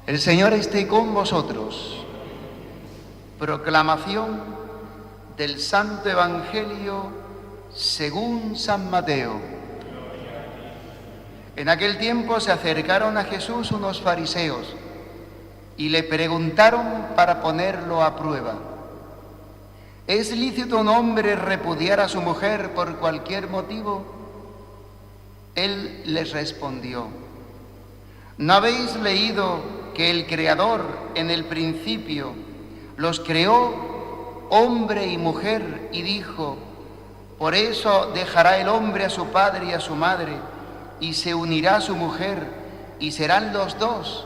El Señor esté con vosotros. Proclamación del Santo Evangelio según San Mateo. En aquel tiempo se acercaron a Jesús unos fariseos y le preguntaron para ponerlo a prueba: ¿es lícito a un hombre repudiar a su mujer por cualquier motivo? Él les respondió: ¿no habéis leído que el Creador en el principio los creó hombre y mujer y dijo: por eso dejará el hombre a su padre y a su madre y se unirá a su mujer y serán los dos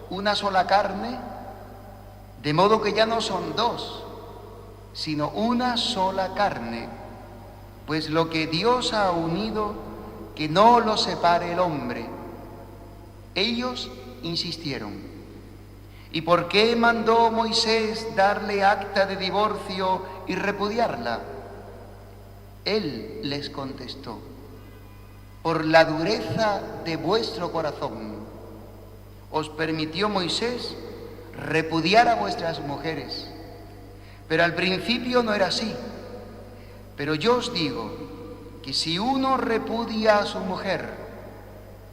una sola carne? De modo que ya no son dos, sino una sola carne. Pues lo que Dios ha unido, que no lo separe el hombre. Ellos insistieron: ¿y por qué mandó Moisés darle acta de divorcio y repudiarla? Él les contestó: por la dureza de vuestro corazón. Os permitió Moisés repudiar a vuestras mujeres, pero al principio no era así. Pero yo os digo que si uno repudia a su mujer,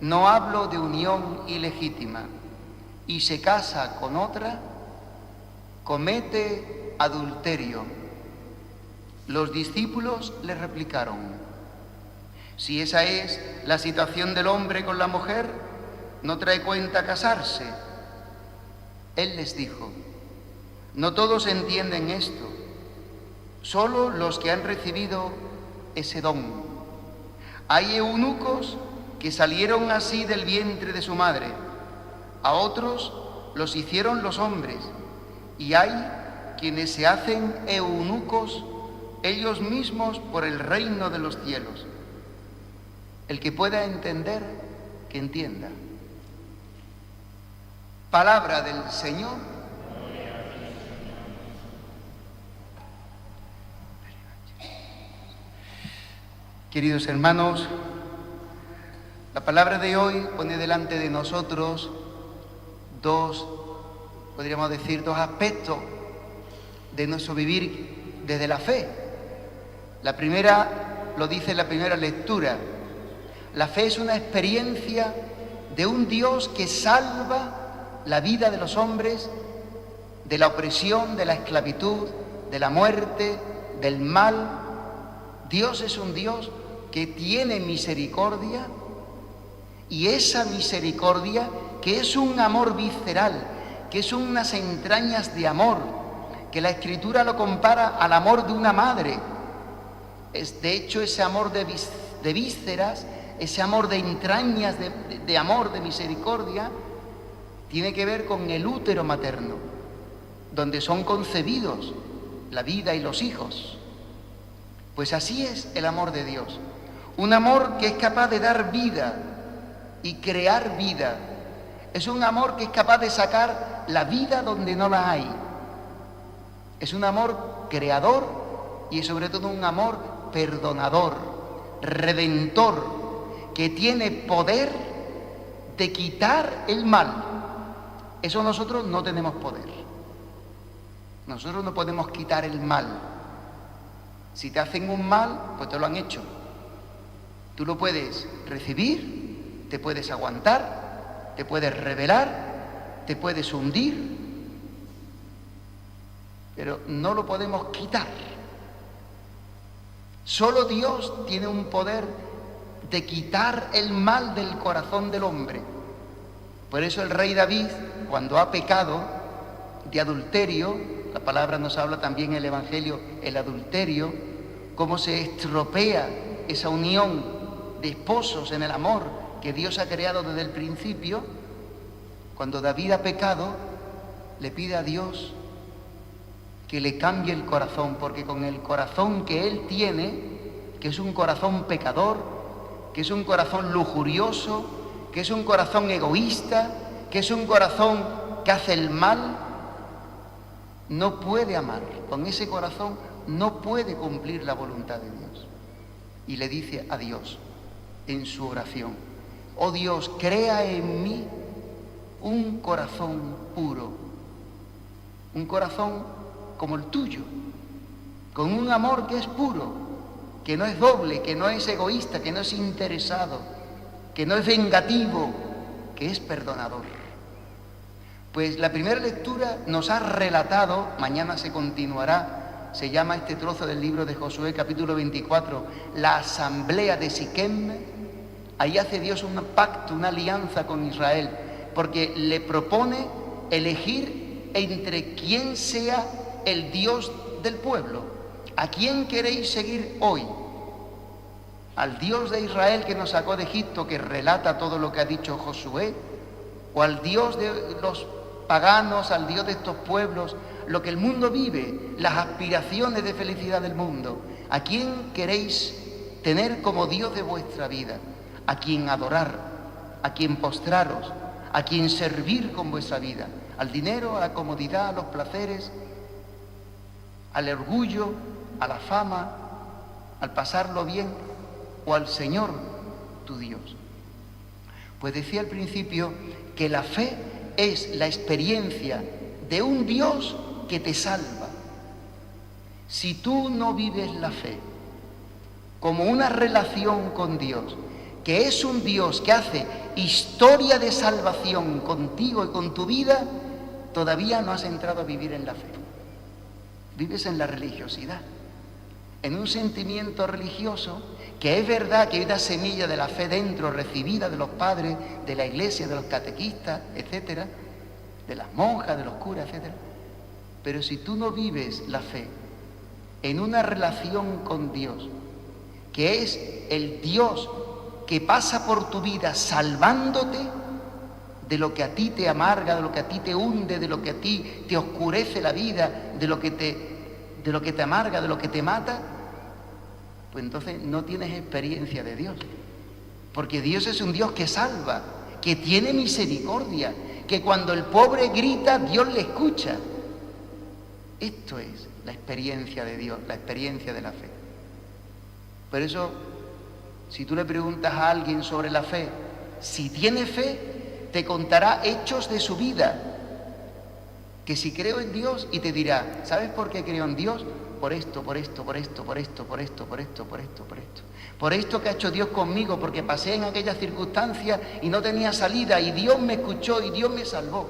no hablo de unión ilegítima, y se casa con otra, comete adulterio. Los discípulos le replicaron: si esa es la situación del hombre con la mujer, no trae cuenta casarse. Él les dijo: no todos entienden esto, solo los que han recibido ese don. Hay eunucos que salieron así del vientre de su madre, a otros los hicieron los hombres, y hay quienes se hacen eunucos ellos mismos por el reino de los cielos. El que pueda entender, que entienda. Palabra del Señor. Queridos hermanos, la palabra de hoy pone delante de nosotros podríamos decir, dos aspectos de nuestro vivir desde la fe. La primera lo dice la primera lectura: la fe es una experiencia de un Dios que salva la vida de los hombres de la opresión, de la esclavitud, de la muerte, del mal. Dios es un Dios que tiene misericordia, y esa misericordia, que es un amor visceral, que es unas entrañas de amor, que la Escritura lo compara al amor de una madre. Es de hecho ese amor de vísceras, ese amor de entrañas, de amor, de misericordia, tiene que ver con el útero materno, donde son concebidos la vida y los hijos. Pues así es el amor de Dios, un amor que es capaz de dar vida y crear vida. Es un amor que es capaz de sacar la vida donde no la hay. Es un amor creador y es sobre todo un amor perdonador, redentor, que tiene poder de quitar el mal. Eso nosotros no tenemos poder. Nosotros no podemos quitar el mal. Si te hacen un mal, pues te lo han hecho. Tú lo puedes recibir, te puedes aguantar, te puedes rebelar, te puedes hundir, pero no lo podemos quitar. Solo Dios tiene un poder de quitar el mal del corazón del hombre. Por eso el rey David, cuando ha pecado de adulterio, la palabra nos habla también en el Evangelio, el adulterio, cómo se estropea esa unión de esposos en el amor que Dios ha creado desde el principio. Cuando David ha pecado, le pide a Dios que le cambie el corazón, porque con el corazón que él tiene, que es un corazón pecador, que es un corazón lujurioso, que es un corazón egoísta, que es un corazón que hace el mal, no puede amar. Con ese corazón no puede cumplir la voluntad de Dios. Y le dice a Dios en su oración: oh Dios, crea en mí un corazón puro, un corazón como el tuyo, con un amor que es puro, que no es doble, que no es egoísta, que no es interesado, que no es vengativo, que es perdonador. Pues la primera lectura nos ha relatado, mañana se continuará, se llama este trozo del libro de Josué, capítulo 24, la asamblea de Siquem. Ahí hace Dios un pacto, una alianza con Israel, porque le propone elegir entre quién sea el Dios del pueblo. ¿A quién queréis seguir hoy? ¿Al Dios de Israel que nos sacó de Egipto, que relata todo lo que ha dicho Josué? ¿O al Dios de los paganos, al Dios de estos pueblos, lo que el mundo vive, las aspiraciones de felicidad del mundo? ¿A quién queréis tener como Dios de vuestra vida? ¿A quién adorar? ¿A quién postraros? ¿A quién servir con vuestra vida? ¿Al dinero, a la comodidad, a los placeres, al orgullo, a la fama, al pasarlo bien, o al Señor, tu Dios? Pues decía al principio que la fe es la experiencia de un Dios que te salva. Si tú no vives la fe como una relación con Dios, que es un Dios que hace historia de salvación contigo y con tu vida, todavía no has entrado a vivir en la fe. Vives en la religiosidad, en un sentimiento religioso, que es verdad que hay una semilla de la fe dentro, recibida de los padres, de la iglesia, de los catequistas, etcétera, de las monjas, de los curas, etcétera. Pero si tú no vives la fe en una relación con Dios, que es el Dios que pasa por tu vida salvándote de lo que a ti te amarga, de lo que a ti te hunde, de lo que a ti te oscurece la vida, de lo que te amarga, de lo que te mata, pues entonces no tienes experiencia de Dios. Porque Dios es un Dios que salva, que tiene misericordia, que cuando el pobre grita, Dios le escucha. Esto es la experiencia de Dios, la experiencia de la fe. Por eso, si tú le preguntas a alguien sobre la fe, si tiene fe, te contará hechos de su vida. Que si creo en Dios, y te dirá, ¿sabes por qué creo en Dios? Por esto, por esto, por esto, por esto, por esto, por esto, por esto, por esto. Por esto que ha hecho Dios conmigo, porque pasé en aquellas circunstancias y no tenía salida, y Dios me escuchó y Dios me salvó.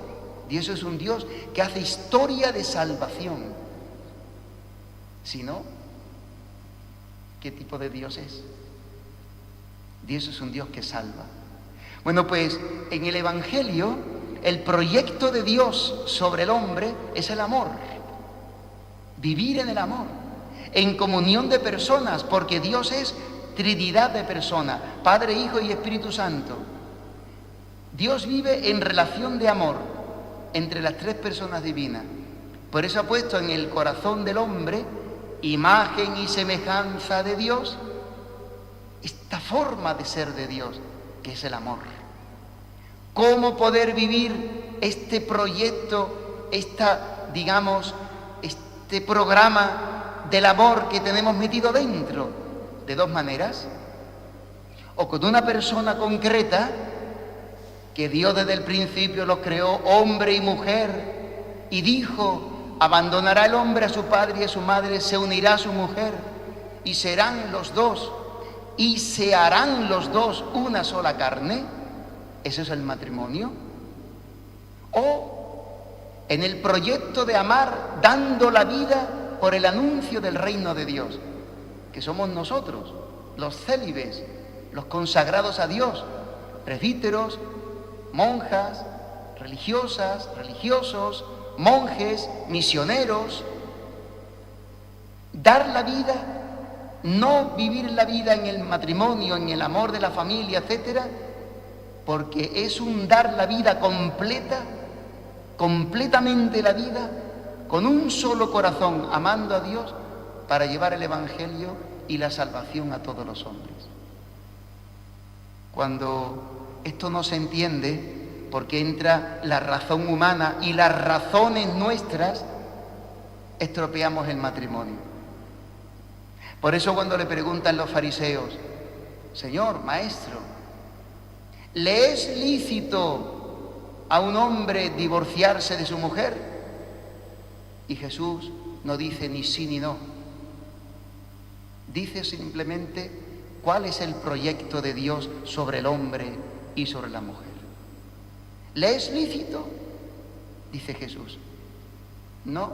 Dios es un Dios que hace historia de salvación. Si no, ¿qué tipo de Dios es? Dios es un Dios que salva. Bueno, pues en el Evangelio, el proyecto de Dios sobre el hombre es el amor. Vivir en el amor, en comunión de personas, porque Dios es Trinidad de personas, Padre, Hijo y Espíritu Santo. Dios vive en relación de amor entre las tres personas divinas. Por eso ha puesto en el corazón del hombre, imagen y semejanza de Dios, esta forma de ser de Dios, que es el amor. ¿Cómo poder vivir este proyecto, este programa del amor que tenemos metido dentro? De dos maneras: o con una persona concreta, que Dios desde el principio los creó hombre y mujer, y dijo, abandonará el hombre a su padre y a su madre, se unirá a su mujer, y serán los dos, y se harán los dos una sola carne. Eso es el matrimonio. O en el proyecto de amar, dando la vida por el anuncio del reino de Dios, que somos nosotros, los célibes, los consagrados a Dios, presbíteros, monjas, religiosas, religiosos, monjes, misioneros. Dar la vida, no vivir la vida en el matrimonio, en el amor de la familia, etcétera, porque es un dar la vida completa, completamente la vida, con un solo corazón, amando a Dios, para llevar el Evangelio y la salvación a todos los hombres. Cuando esto no se entiende, porque entra la razón humana y las razones nuestras, estropeamos el matrimonio. Por eso cuando le preguntan los fariseos, Señor, maestro, ¿le es lícito a un hombre divorciarse de su mujer? Y Jesús no dice ni sí ni no. Dice simplemente cuál es el proyecto de Dios sobre el hombre y sobre la mujer. ¿Le es lícito? Dice Jesús. No,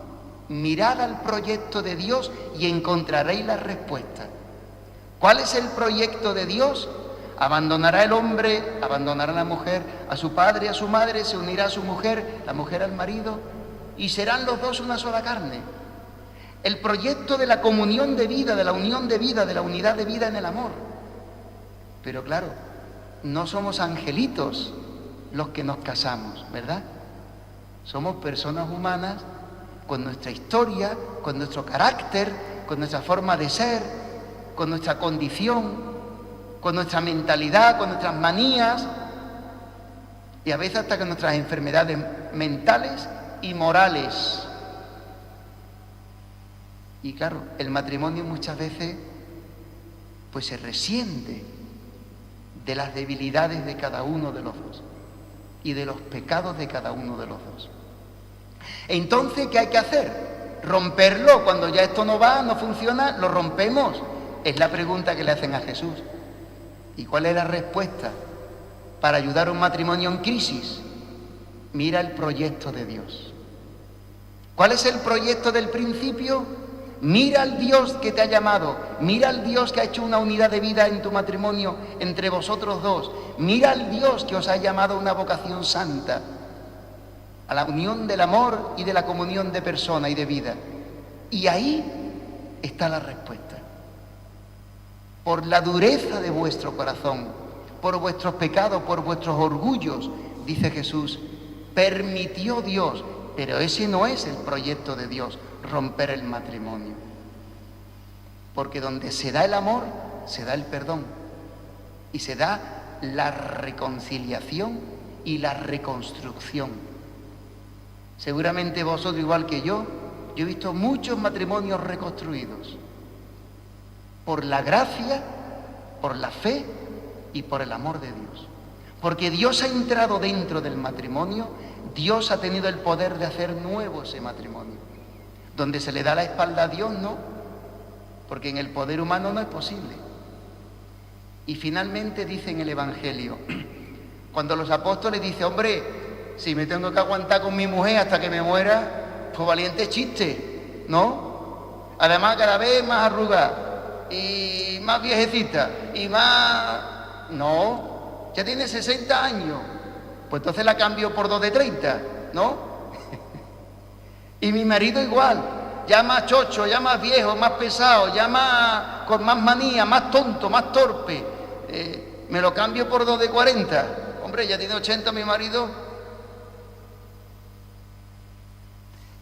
mirad al proyecto de Dios y encontraréis la respuesta. ¿Cuál es el proyecto de Dios? Abandonará el hombre, abandonará la mujer a su padre y a su madre, se unirá a su mujer, la mujer al marido, y serán los dos una sola carne. El proyecto de la comunión de vida, de la unión de vida, de la unidad de vida en el amor. Pero claro, no somos angelitos los que nos casamos, ¿verdad? Somos personas humanas con nuestra historia, con nuestro carácter, con nuestra forma de ser, con nuestra condición, con nuestra mentalidad, con nuestras manías y a veces hasta con nuestras enfermedades mentales y morales. Y claro, el matrimonio muchas veces pues se resiente de las debilidades de cada uno de los dos y de los pecados de cada uno de los dos. Entonces, ¿qué hay que hacer? ¿Romperlo? Cuando ya esto no va, no funciona, ¿lo rompemos? Es la pregunta que le hacen a Jesús. ¿Y cuál es la respuesta para ayudar a un matrimonio en crisis? Mira el proyecto de Dios. ¿Cuál es el proyecto del principio? Mira al Dios que te ha llamado, mira al Dios que ha hecho una unidad de vida en tu matrimonio entre vosotros dos, mira al Dios que os ha llamado a una vocación santa, a la unión del amor y de la comunión de persona y de vida. Y ahí está la respuesta. Por la dureza de vuestro corazón, por vuestros pecados, por vuestros orgullos, dice Jesús, permitió Dios, pero ese no es el proyecto de Dios, romper el matrimonio. Porque donde se da el amor, se da el perdón y se da la reconciliación y la reconstrucción. Seguramente vosotros, igual que yo he visto muchos matrimonios reconstruidos por la gracia, por la fe y por el amor de Dios. Porque Dios ha entrado dentro del matrimonio, Dios ha tenido el poder de hacer nuevo ese matrimonio. Donde se le da la espalda a Dios, no, porque en el poder humano no es posible. Y finalmente dice en el Evangelio, cuando los apóstoles dicen, hombre, si me tengo que aguantar con mi mujer hasta que me muera, pues valiente chiste, ¿no? Además cada vez más arrugada y más viejecita y más... No, ya tiene 60 años, pues entonces la cambio por 2 de 30, ¿no? Y mi marido igual, ya más chocho, ya más viejo, más pesado, ya más con más manía, más tonto, más torpe. Me lo cambio por 2 de 40. Hombre, ya tiene 80 mi marido.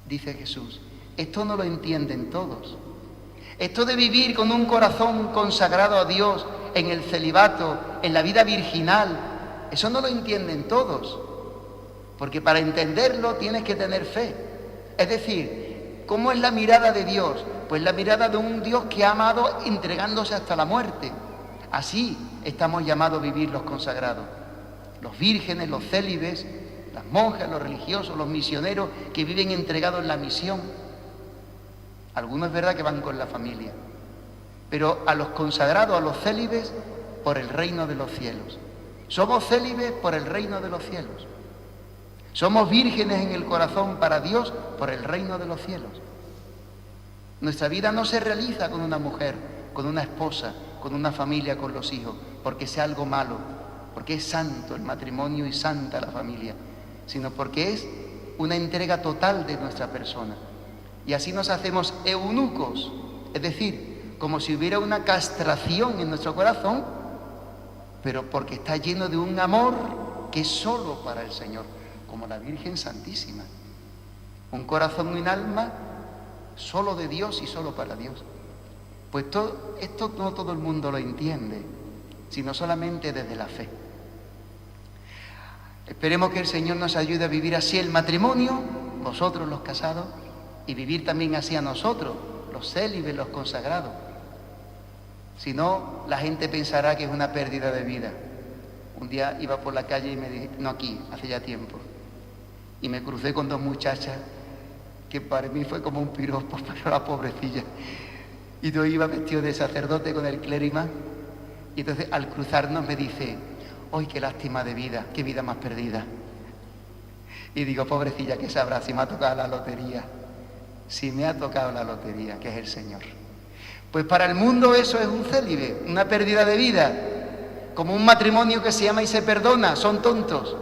Dice Jesús, esto no lo entienden todos. Esto de vivir con un corazón consagrado a Dios en el celibato, en la vida virginal, eso no lo entienden todos. Porque para entenderlo tienes que tener fe. Es decir, ¿cómo es la mirada de Dios? Pues la mirada de un Dios que ha amado entregándose hasta la muerte. Así estamos llamados a vivir los consagrados. Los vírgenes, los célibes, las monjas, los religiosos, los misioneros que viven entregados en la misión. Algunos es verdad que van con la familia, pero a los consagrados, a los célibes, por el reino de los cielos. Somos célibes por el reino de los cielos. Somos vírgenes en el corazón para Dios por el reino de los cielos. Nuestra vida no se realiza con una mujer, con una esposa, con una familia, con los hijos, porque sea algo malo, porque es santo el matrimonio y santa la familia, sino porque es una entrega total de nuestra persona. Y así nos hacemos eunucos, es decir, como si hubiera una castración en nuestro corazón, pero porque está lleno de un amor que es solo para el Señor, como la Virgen Santísima. Un corazón y un alma solo de Dios y solo para Dios. Pues esto no todo el mundo lo entiende, sino solamente desde la fe. Esperemos que el Señor nos ayude a vivir así el matrimonio, vosotros los casados, y vivir también así a nosotros, los célibes, los consagrados. Si no, la gente pensará que es una pérdida de vida. Un día iba por la calle y me dije, no aquí, hace ya tiempo, y me crucé con dos muchachas que para mí fue como un piropo, pero la pobrecilla. Y yo iba vestido de sacerdote con el clérigo, y entonces al cruzarnos me dice: ¡ay, qué lástima de vida, qué vida más perdida! Y digo: pobrecilla, ¿qué sabrá si me ha tocado la lotería? Si me ha tocado la lotería, que es el Señor. Pues para el mundo eso es un célibe, una pérdida de vida, como un matrimonio que se ama y se perdona, son tontos.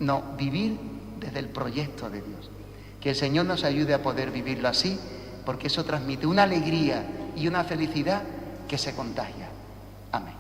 No, vivir desde el proyecto de Dios. Que el Señor nos ayude a poder vivirlo así, porque eso transmite una alegría y una felicidad que se contagia. Amén.